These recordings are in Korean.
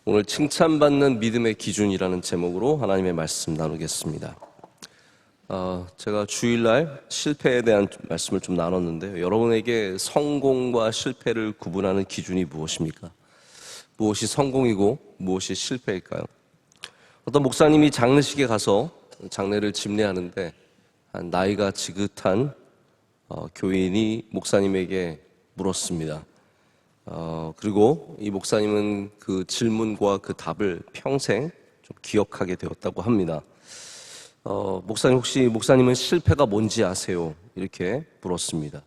오늘 칭찬받는 믿음의 기준이라는 제목으로 하나님의 말씀 나누겠습니다. 제가 주일날 실패에 대한 말씀을 좀 나눴는데요. 여러분에게 성공과 실패를 구분하는 기준이 무엇입니까? 무엇이 성공이고 무엇이 실패일까요? 어떤 목사님이 장례식에 가서 장례를 집례하는데 나이가 지긋한 교인이 목사님에게 물었습니다. 그리고 이 목사님은 그 질문과 그 답을 평생 좀 기억하게 되었다고 합니다. 목사님은 실패가 뭔지 아세요? 이렇게 물었습니다.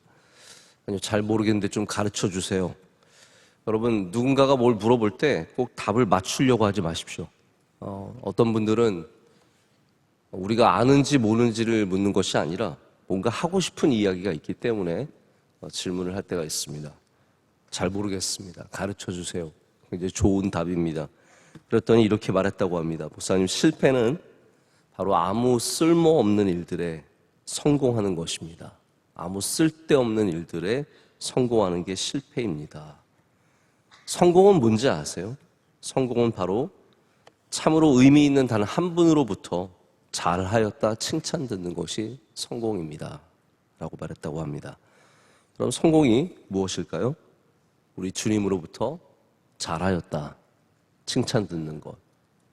아니요, 잘 모르겠는데 좀 가르쳐 주세요. 여러분, 누군가가 뭘 물어볼 때 꼭 답을 맞추려고 하지 마십시오. 어떤 분들은 우리가 아는지 모르는지를 묻는 것이 아니라 뭔가 하고 싶은 이야기가 있기 때문에 질문을 할 때가 있습니다. 잘 모르겠습니다. 가르쳐 주세요. 굉장히 좋은 답입니다. 그랬더니 이렇게 말했다고 합니다. 목사님, 실패는 바로 아무 쓸모없는 일들에 성공하는 것입니다. 아무 쓸데없는 일들에 성공하는 게 실패입니다. 성공은 뭔지 아세요? 성공은 바로 참으로 의미 있는 단 한 분으로부터 잘하였다 칭찬 듣는 것이 성공입니다. 라고 말했다고 합니다. 그럼 성공이 무엇일까요? 우리 주님으로부터 잘하였다 칭찬 듣는 것,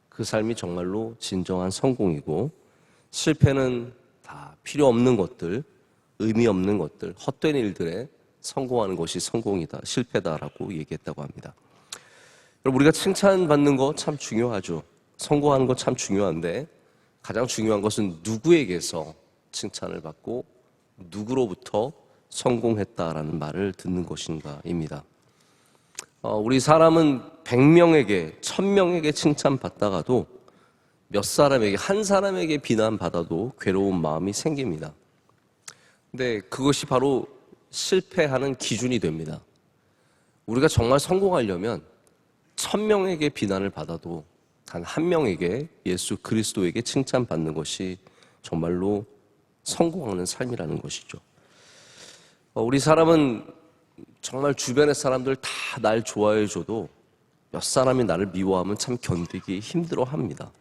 그 삶이 정말로 진정한 성공이고, 실패는 다 필요 없는 것들, 의미 없는 것들, 헛된 일들에 성공하는 것이 성공이다, 실패다라고 얘기했다고 합니다. 여러분, 우리가 칭찬받는 거 참 중요하죠. 성공하는 거 참 중요한데 가장 중요한 것은 누구에게서 칭찬을 받고 누구로부터 성공했다라는 말을 듣는 것인가입니다. 우리 사람은 100명에게, 1000명에게 칭찬받다가도 몇 사람에게, 한 사람에게 비난받아도 괴로운 마음이 생깁니다. 근데 그것이 바로 실패하는 기준이 됩니다. 우리가 정말 성공하려면 1000명에게 비난을 받아도 단 한 명에게, 예수 그리스도에게 칭찬받는 것이 정말로 성공하는 삶이라는 것이죠. 우리 사람은 정말 주변의 사람들 다 날 좋아해줘도 몇 사람이 나를 미워하면 참 견디기 힘들어합니다.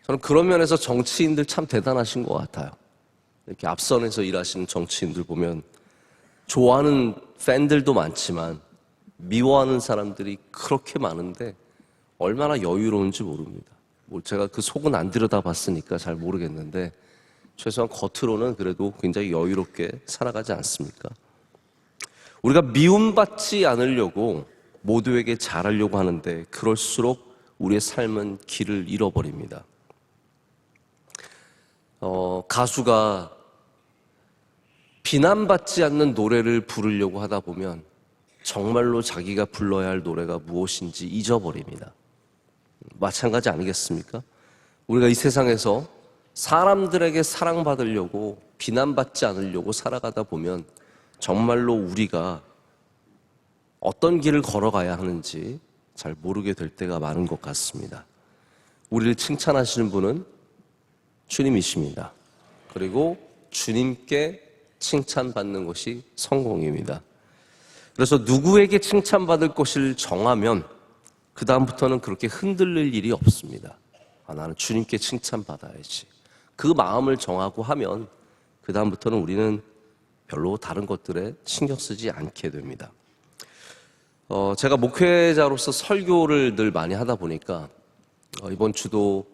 저는 그런 면에서 정치인들 참 대단하신 것 같아요. 이렇게 앞선에서 일하시는 정치인들 보면 좋아하는 팬들도 많지만 미워하는 사람들이 그렇게 많은데 얼마나 여유로운지 모릅니다. 제가 그 속은 안 들여다봤으니까 잘 모르겠는데 최소한 겉으로는 그래도 굉장히 여유롭게 살아가지 않습니까? 우리가 미움받지 않으려고 모두에게 잘하려고 하는데 그럴수록 우리의 삶은 길을 잃어버립니다. 가수가 비난받지 않는 노래를 부르려고 하다 보면 정말로 자기가 불러야 할 노래가 무엇인지 잊어버립니다. 마찬가지 아니겠습니까? 우리가 이 세상에서 사람들에게 사랑받으려고, 비난받지 않으려고 살아가다 보면 정말로 우리가 어떤 길을 걸어가야 하는지 잘 모르게 될 때가 많은 것 같습니다. 우리를 칭찬하시는 분은 주님이십니다. 그리고 주님께 칭찬받는 것이 성공입니다. 그래서 누구에게 칭찬받을 것을 정하면 그 다음부터는 그렇게 흔들릴 일이 없습니다. 나는 주님께 칭찬받아야지. 그 마음을 정하고 하면 그 다음부터는 우리는 별로 다른 것들에 신경 쓰지 않게 됩니다. 제가 목회자로서 설교를 늘 많이 하다 보니까 이번 주도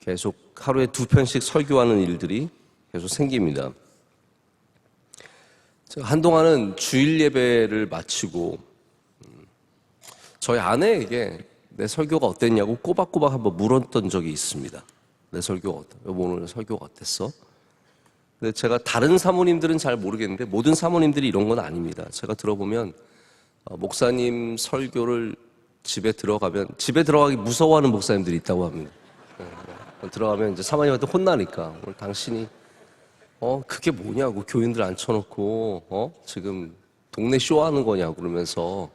계속 하루에 2편씩 설교하는 일들이 계속 생깁니다. 제가 한동안은 주일 예배를 마치고 저희 아내에게 내 설교가 어땠냐고 꼬박꼬박 한번 물었던 적이 있습니다. 내 설교가 여보, 오늘 설교가 어땠어? 근데 제가 다른 사모님들은 잘 모르겠는데 모든 사모님들이 이런 건 아닙니다. 제가 들어보면 목사님 설교를 집에 들어가기 무서워하는 목사님들이 있다고 합니다. 들어가면 이제 사모님한테 혼나니까 오늘 당신이 그게 뭐냐고, 교인들 앉혀놓고 지금 동네 쇼하는 거냐고 그러면서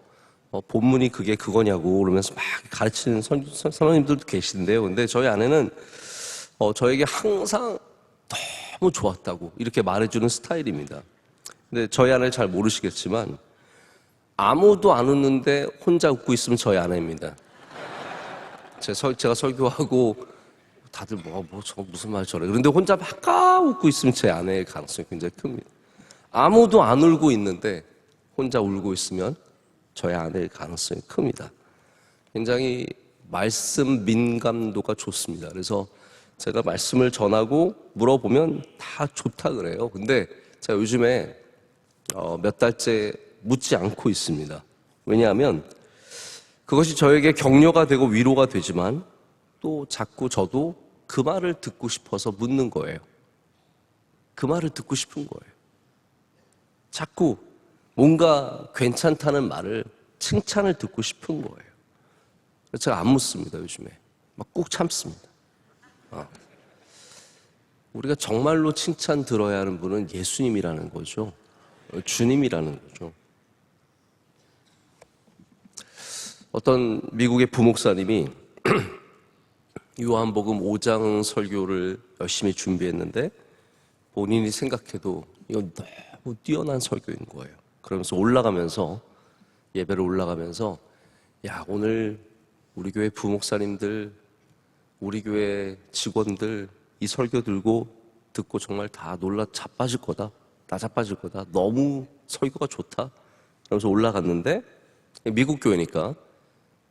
본문이 그게 그거냐고 그러면서 막 가르치는 사모님들도 계신데요. 근데 저희 아내는 저에게 항상 너무 좋았다고 이렇게 말해주는 스타일입니다. 근데 저희 아내를 잘 모르시겠지만 아무도 안 웃는데 혼자 웃고 있으면 저희 아내입니다. 제가 설교하고 다들 저 무슨 말 저래. 그런데 혼자 막 웃고 있으면 제 아내의 가능성이 굉장히 큽니다. 아무도 안 울고 있는데 혼자 울고 있으면 저의 아내의 가능성이 큽니다. 굉장히 말씀 민감도가 좋습니다. 그래서 제가 말씀을 전하고 물어보면 다 좋다 그래요. 근데 제가 요즘에 몇 달째 묻지 않고 있습니다. 왜냐하면 그것이 저에게 격려가 되고 위로가 되지만 또 자꾸 저도 그 말을 듣고 싶어서 묻는 거예요. 그 말을 듣고 싶은 거예요. 자꾸 뭔가 괜찮다는 말을, 칭찬을 듣고 싶은 거예요. 그래서 제가 안 묻습니다, 요즘에. 막 꾹 참습니다. 우리가 정말로 칭찬 들어야 하는 분은 예수님이라는 거죠. 주님이라는 거죠. 어떤 미국의 부목사님이 요한복음 5장 설교를 열심히 준비했는데 본인이 생각해도 이건 너무 뛰어난 설교인 거예요. 그러면서 예배를 올라가면서 야, 오늘 우리 교회 부목사님들, 우리 교회 직원들 이 설교 듣고 정말 다 놀라 자빠질 거다. 다 자빠질 거다. 너무 설교가 좋다. 그러면서 올라갔는데 미국 교회니까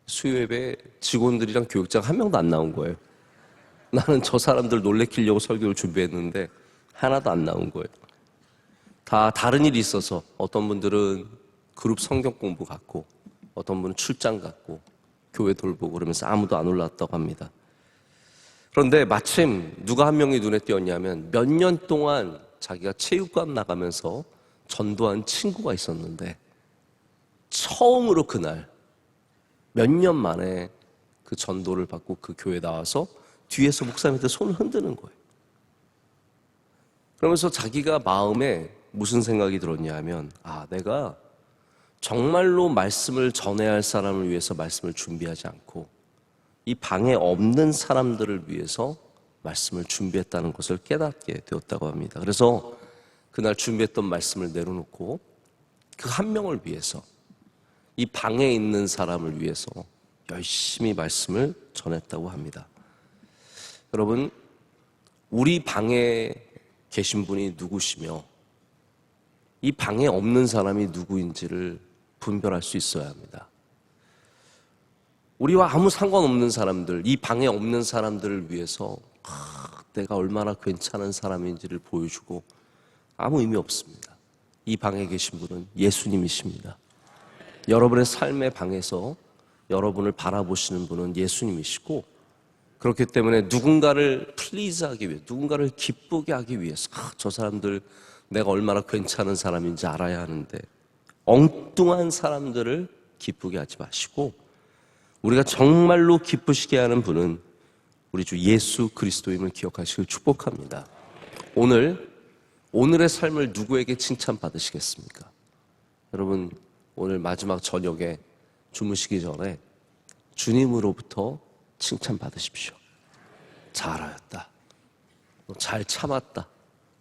수요예배 직원들이랑 교육장 한 명도 안 나온 거예요. 나는 저 사람들 놀래키려고 설교를 준비했는데 하나도 안 나온 거예요. 다 다른 일이 있어서 어떤 분들은 그룹 성경 공부 갔고 어떤 분은 출장 갔고 교회 돌보고 그러면서 아무도 안 올라왔다고 합니다. 그런데 마침 누가 한 명이 눈에 띄었냐면 몇 년 동안 자기가 체육관 나가면서 전도한 친구가 있었는데 처음으로 그날 몇 년 만에 그 전도를 받고 그 교회에 나와서 뒤에서 목사님한테 손을 흔드는 거예요. 그러면서 자기가 마음에 무슨 생각이 들었냐 하면 내가 정말로 말씀을 전해야 할 사람을 위해서 말씀을 준비하지 않고 이 방에 없는 사람들을 위해서 말씀을 준비했다는 것을 깨닫게 되었다고 합니다. 그래서 그날 준비했던 말씀을 내려놓고 그 한 명을 위해서, 이 방에 있는 사람을 위해서 열심히 말씀을 전했다고 합니다. 여러분, 우리 방에 계신 분이 누구시며 이 방에 없는 사람이 누구인지를 분별할 수 있어야 합니다. 우리와 아무 상관없는 사람들, 이 방에 없는 사람들을 위해서 내가 얼마나 괜찮은 사람인지를 보여주고 아무 의미 없습니다. 이 방에 계신 분은 예수님이십니다. 여러분의 삶의 방에서 여러분을 바라보시는 분은 예수님이시고, 그렇기 때문에 누군가를 플리즈하기 위해, 누군가를 기쁘게 하기 위해서 저 사람들 내가 얼마나 괜찮은 사람인지 알아야 하는데 엉뚱한 사람들을 기쁘게 하지 마시고 우리가 정말로 기쁘시게 하는 분은 우리 주 예수 그리스도임을 기억하시길 축복합니다. 오늘의 삶을 누구에게 칭찬받으시겠습니까? 여러분, 오늘 마지막 저녁에 주무시기 전에 주님으로부터 칭찬받으십시오. 잘하였다. 잘 참았다.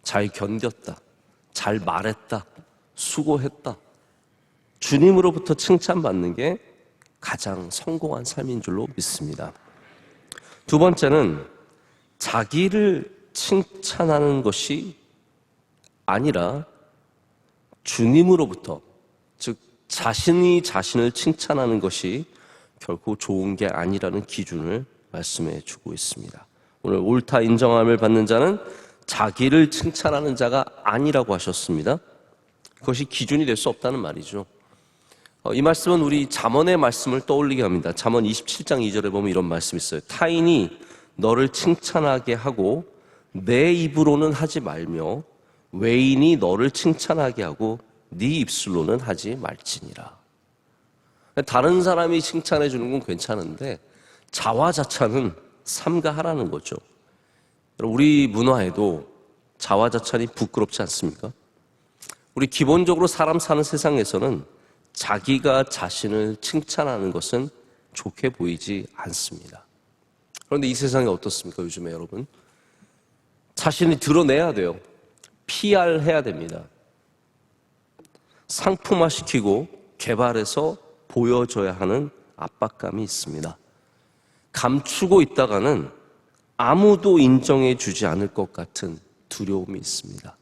잘 견뎠다. 잘 말했다. 수고했다. 주님으로부터 칭찬받는 게 가장 성공한 삶인 줄로 믿습니다. 두 번째는 자기를 칭찬하는 것이 아니라 주님으로부터, 즉 자신이 자신을 칭찬하는 것이 결코 좋은 게 아니라는 기준을 말씀해 주고 있습니다. 오늘 옳다 인정함을 받는 자는 자기를 칭찬하는 자가 아니라고 하셨습니다. 그것이 기준이 될 수 없다는 말이죠. 이 말씀은 우리 잠언의 말씀을 떠올리게 합니다. 잠언 27장 2절에 보면 이런 말씀이 있어요. 타인이 너를 칭찬하게 하고 내 입으로는 하지 말며 외인이 너를 칭찬하게 하고 네 입술로는 하지 말지니라. 다른 사람이 칭찬해 주는 건 괜찮은데 자화자찬은 삼가하라는 거죠. 우리 문화에도 자화자찬이 부끄럽지 않습니까? 우리 기본적으로 사람 사는 세상에서는 자기가 자신을 칭찬하는 것은 좋게 보이지 않습니다. 그런데 이 세상이 어떻습니까? 요즘에 여러분, 자신이 드러내야 돼요. PR 해야 됩니다. 상품화시키고 개발해서 보여줘야 하는 압박감이 있습니다. 감추고 있다가는 아무도 인정해 주지 않을 것 같은 두려움이 있습니다.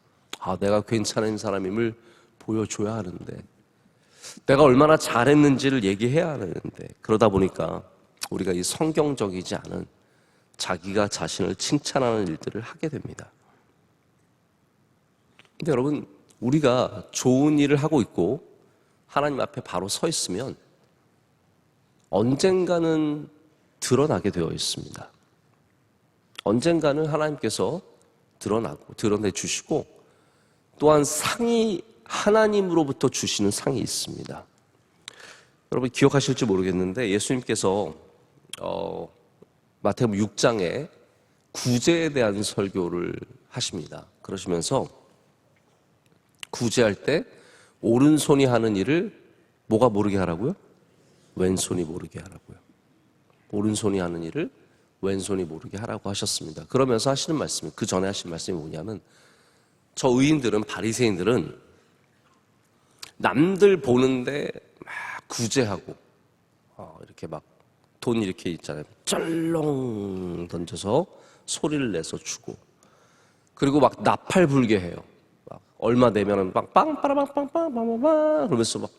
내가 괜찮은 사람임을 보여줘야 하는데, 내가 얼마나 잘했는지를 얘기해야 하는데, 그러다 보니까 우리가 이 성경적이지 않은 자기가 자신을 칭찬하는 일들을 하게 됩니다. 근데 여러분, 우리가 좋은 일을 하고 있고 하나님 앞에 바로 서 있으면 언젠가는 드러나게 되어 있습니다. 언젠가는 하나님께서 드러내 주시고, 또한 상이 하나님으로부터 주시는 상이 있습니다. 여러분 기억하실지 모르겠는데, 예수님께서 마태복음 6장에 구제에 대한 설교를 하십니다. 그러시면서 구제할 때 오른손이 하는 일을 뭐가 모르게 하라고요? 왼손이 모르게 하라고요. 오른손이 하는 일을 왼손이 모르게 하라고 하셨습니다. 그러면서 하시는 말씀이, 그 전에 하신 말씀이 뭐냐면, 저 의인들은, 바리새인들은 남들 보는데 막 구제하고 이렇게 막 돈 이렇게 있잖아요. 쩔렁 던져서 소리를 내서 주고, 그리고 막 나팔 불게 해요. 막 얼마 내면은 막 빵빠라빵빵빵빵빵 그러면서 막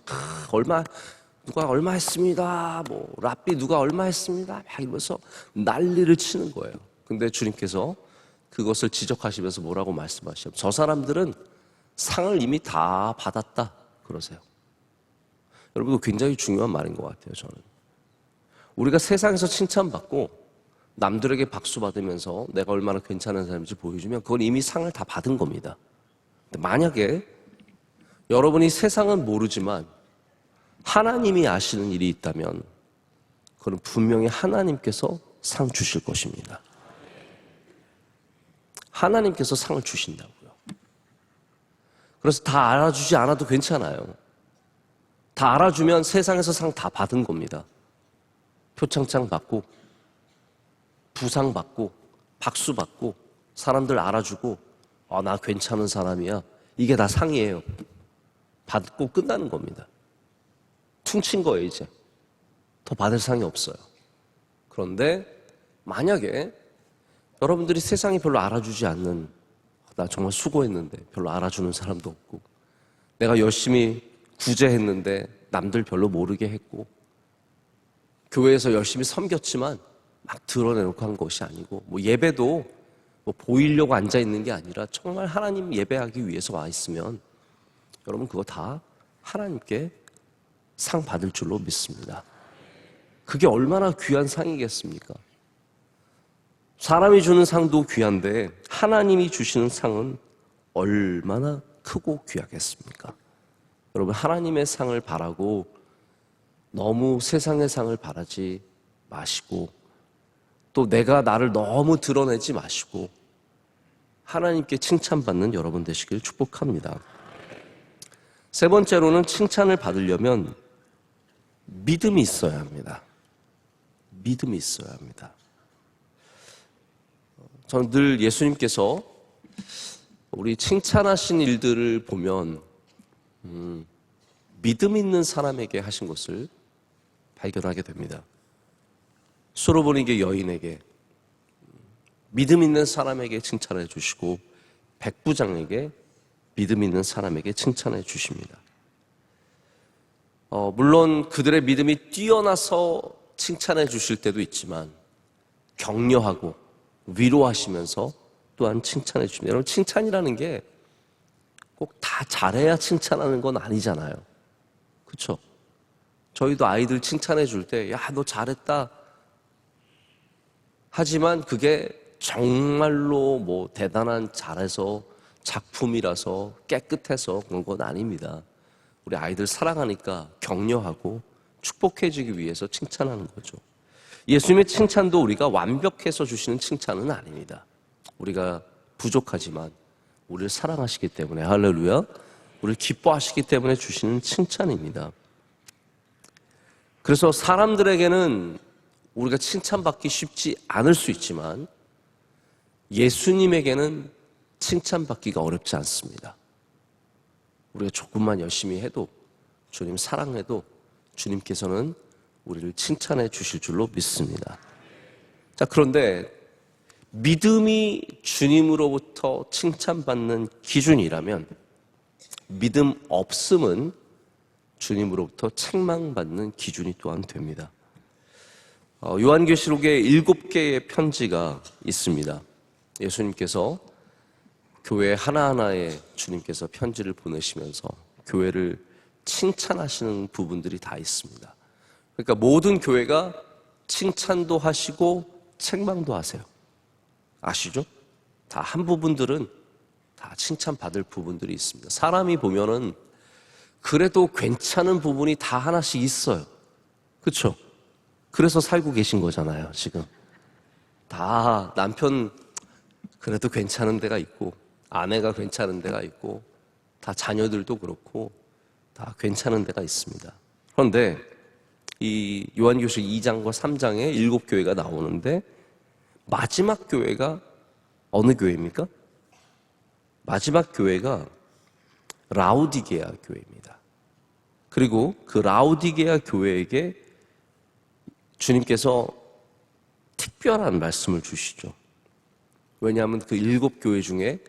누가 얼마 했습니다. 뭐 랍비 누가 얼마 했습니다. 막 이러면서 난리를 치는 거예요. 근데 주님께서 그것을 지적하시면서 뭐라고 말씀하시죠? 저 사람들은 상을 이미 다 받았다 그러세요. 여러분, 이거 굉장히 중요한 말인 것 같아요. 저는 우리가 세상에서 칭찬받고 남들에게 박수 받으면서 내가 얼마나 괜찮은 사람인지 보여주면 그건 이미 상을 다 받은 겁니다. 근데 만약에 여러분이 세상은 모르지만 하나님이 아시는 일이 있다면 그건 분명히 하나님께서 상 주실 것입니다. 하나님께서 상을 주신다고요. 그래서 다 알아주지 않아도 괜찮아요. 다 알아주면 세상에서 상 다 받은 겁니다. 표창장 받고, 부상 받고, 박수 받고, 사람들 알아주고, 나 괜찮은 사람이야. 이게 다 상이에요. 받고 끝나는 겁니다. 퉁친 거예요, 이제. 더 받을 상이 없어요. 그런데 만약에 여러분들이 세상이 별로 알아주지 않는, 나 정말 수고했는데 별로 알아주는 사람도 없고, 내가 열심히 구제했는데 남들 별로 모르게 했고, 교회에서 열심히 섬겼지만 막 드러내놓고 한 것이 아니고, 뭐 예배도 뭐 보이려고 앉아있는 게 아니라 정말 하나님 예배하기 위해서 와 있으면 여러분 그거 다 하나님께 상 받을 줄로 믿습니다. 그게 얼마나 귀한 상이겠습니까? 사람이 주는 상도 귀한데 하나님이 주시는 상은 얼마나 크고 귀하겠습니까? 여러분, 하나님의 상을 바라고 너무 세상의 상을 바라지 마시고, 또 내가 나를 너무 드러내지 마시고 하나님께 칭찬받는 여러분 되시길 축복합니다. 세 번째로는 칭찬을 받으려면 믿음이 있어야 합니다. 믿음이 있어야 합니다. 저는 늘 예수님께서 우리 칭찬하신 일들을 보면 믿음 있는 사람에게 하신 것을 발견하게 됩니다. 수로보니게 여인에게, 믿음 있는 사람에게 칭찬해 주시고, 백부장에게, 믿음 있는 사람에게 칭찬해 주십니다. 물론 그들의 믿음이 뛰어나서 칭찬해 주실 때도 있지만 격려하고 위로하시면서 또한 칭찬해 주십니다. 여러분, 칭찬이라는 게 꼭 다 잘해야 칭찬하는 건 아니잖아요. 그렇죠? 저희도 아이들 칭찬해 줄 때, 야, 너 잘했다. 하지만 그게 정말로 뭐 대단한 잘해서 작품이라서 깨끗해서 그런 건 아닙니다. 우리 아이들 사랑하니까 격려하고 축복해주기 위해서 칭찬하는 거죠. 예수님의 칭찬도 우리가 완벽해서 주시는 칭찬은 아닙니다. 우리가 부족하지만 우리를 사랑하시기 때문에, 할렐루야, 우리를 기뻐하시기 때문에 주시는 칭찬입니다. 그래서 사람들에게는 우리가 칭찬받기 쉽지 않을 수 있지만 예수님에게는 칭찬받기가 어렵지 않습니다. 우리가 조금만 열심히 해도, 주님 사랑해도 주님께서는 우리를 칭찬해 주실 줄로 믿습니다. 자, 그런데 믿음이 주님으로부터 칭찬받는 기준이라면 믿음 없음은 주님으로부터 책망받는 기준이 또한 됩니다. 요한계시록에 7개의 편지가 있습니다. 예수님께서 교회 하나하나에 주님께서 편지를 보내시면서 교회를 칭찬하시는 부분들이 다 있습니다. 그러니까 모든 교회가 칭찬도 하시고 책망도 하세요. 아시죠? 다 한 부분들은 다 칭찬받을 부분들이 있습니다. 사람이 보면은 그래도 괜찮은 부분이 다 하나씩 있어요. 그렇죠? 그래서 살고 계신 거잖아요, 지금. 다 남편 그래도 괜찮은 데가 있고 아내가 괜찮은 데가 있고 다 자녀들도 그렇고 다 괜찮은 데가 있습니다. 그런데 이 요한계시록 2장과 3장에 7교회가 나오는데 마지막 교회가 어느 교회입니까? 마지막 교회가 라오디게아 교회입니다. 그리고 그 라오디게아 교회에게 주님께서 특별한 말씀을 주시죠. 왜냐하면 그 7교회 중에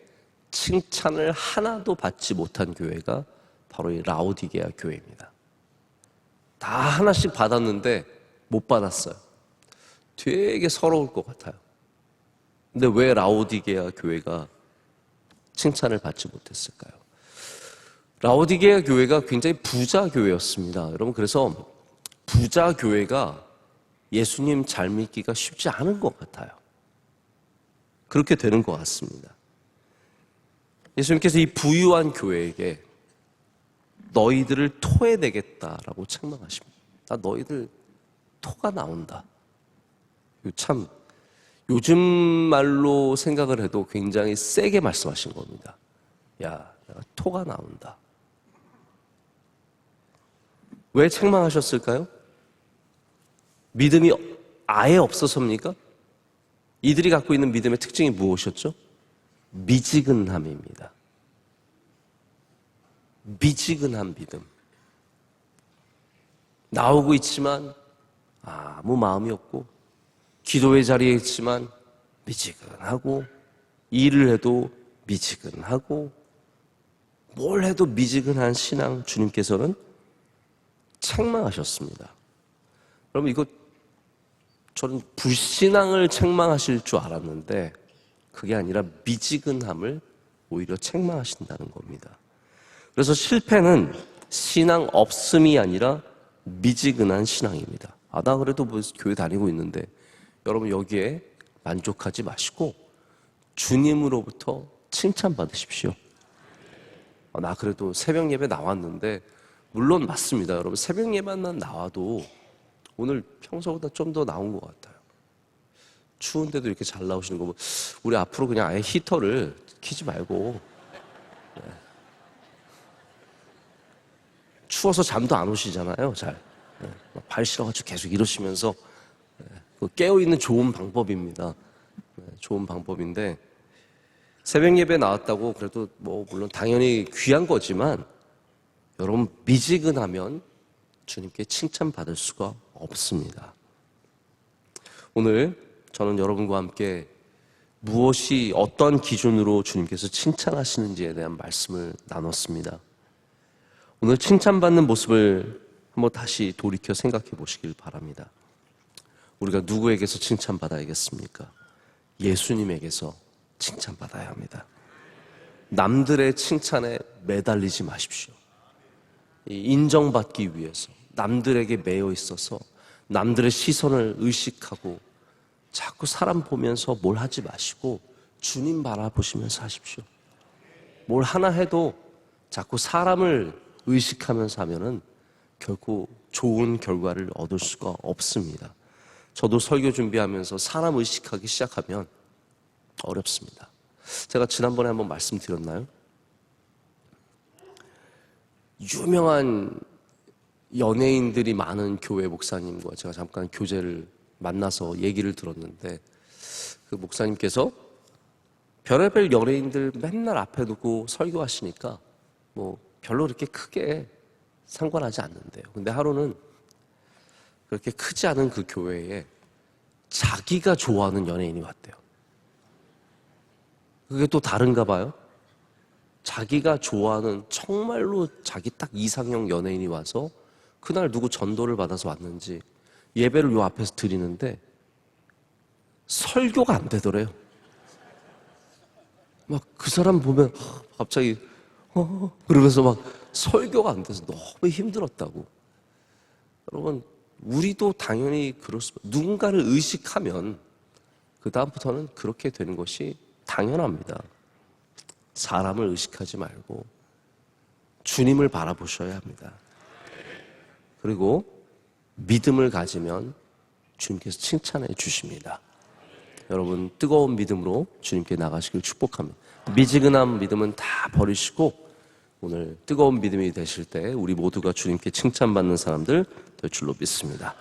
칭찬을 하나도 받지 못한 교회가 바로 이 라오디게아 교회입니다. 다 하나씩 받았는데 못 받았어요. 되게 서러울 것 같아요. 근데 왜 라오디게아 교회가 칭찬을 받지 못했을까요? 라오디게아 교회가 굉장히 부자 교회였습니다. 여러분, 그래서 부자 교회가 예수님 잘 믿기가 쉽지 않은 것 같아요. 그렇게 되는 것 같습니다. 예수님께서 이 부유한 교회에게 너희들을 토해내겠다라고 책망하십니다. 나 너희들 토가 나온다. 참 요즘 말로 생각을 해도 굉장히 세게 말씀하신 겁니다. 야, 내가 토가 나온다. 왜 책망하셨을까요? 믿음이 아예 없어서입니까? 이들이 갖고 있는 믿음의 특징이 무엇이었죠? 미지근함입니다. 미지근한 믿음. 나오고 있지만 아무 마음이 없고, 기도의 자리에 있지만 미지근하고, 일을 해도 미지근하고, 뭘 해도 미지근한 신앙, 주님께서는 책망하셨습니다. 여러분, 이거 저는 불신앙을 책망하실 줄 알았는데 그게 아니라 미지근함을 오히려 책망하신다는 겁니다. 그래서 실패는 신앙 없음이 아니라 미지근한 신앙입니다. 나 그래도 뭐 교회 다니고 있는데, 여러분 여기에 만족하지 마시고 주님으로부터 칭찬받으십시오. 나 그래도 새벽 예배 나왔는데, 물론 맞습니다. 여러분 새벽 예배만 나와도 오늘 평소보다 좀 더 나온 것 같아요. 추운데도 이렇게 잘 나오시는 거 보면 우리 앞으로 그냥 아예 히터를 켜지 말고, 추워서 잠도 안 오시잖아요, 잘. 발 실어가지고 계속 이러시면서 깨어있는 좋은 방법입니다. 좋은 방법인데, 새벽 예배 나왔다고 그래도 뭐 물론 당연히 귀한 거지만 여러분 미지근하면 주님께 칭찬받을 수가 없습니다. 오늘 저는 여러분과 함께 무엇이 어떤 기준으로 주님께서 칭찬하시는지에 대한 말씀을 나눴습니다. 오늘 칭찬받는 모습을 한번 다시 돌이켜 생각해 보시길 바랍니다. 우리가 누구에게서 칭찬받아야겠습니까? 예수님에게서 칭찬받아야 합니다. 남들의 칭찬에 매달리지 마십시오. 인정받기 위해서 남들에게 매여 있어서 남들의 시선을 의식하고 자꾸 사람 보면서 뭘 하지 마시고 주님 바라보시면서 하십시오. 뭘 하나 해도 자꾸 사람을 의식하면서 하면은 결코 좋은 결과를 얻을 수가 없습니다. 저도 설교 준비하면서 사람 의식하기 시작하면 어렵습니다. 제가 지난번에 한번 말씀드렸나요? 유명한 연예인들이 많은 교회 목사님과 제가 잠깐 교제를 만나서 얘기를 들었는데, 그 목사님께서 별의별 연예인들 맨날 앞에 두고 설교하시니까 뭐 별로 그렇게 크게 상관하지 않는데요. 근데 하루는 그렇게 크지 않은 그 교회에 자기가 좋아하는 연예인이 왔대요. 그게 또 다른가 봐요. 자기가 좋아하는 정말로 자기 딱 이상형 연예인이 와서 그날 누구 전도를 받아서 왔는지 예배를 요 앞에서 드리는데 설교가 안 되더래요. 막 그 사람 보면 갑자기 그러면서 막 설교가 안 돼서 너무 힘들었다고. 여러분, 우리도 당연히 그렇습니다. 누군가를 의식하면 그 다음부터는 그렇게 되는 것이 당연합니다. 사람을 의식하지 말고 주님을 바라보셔야 합니다. 그리고 믿음을 가지면 주님께서 칭찬해 주십니다. 여러분, 뜨거운 믿음으로 주님께 나가시길 축복합니다. 미지근한 믿음은 다 버리시고 오늘 뜨거운 믿음이 되실 때 우리 모두가 주님께 칭찬받는 사람들 될 줄로 믿습니다.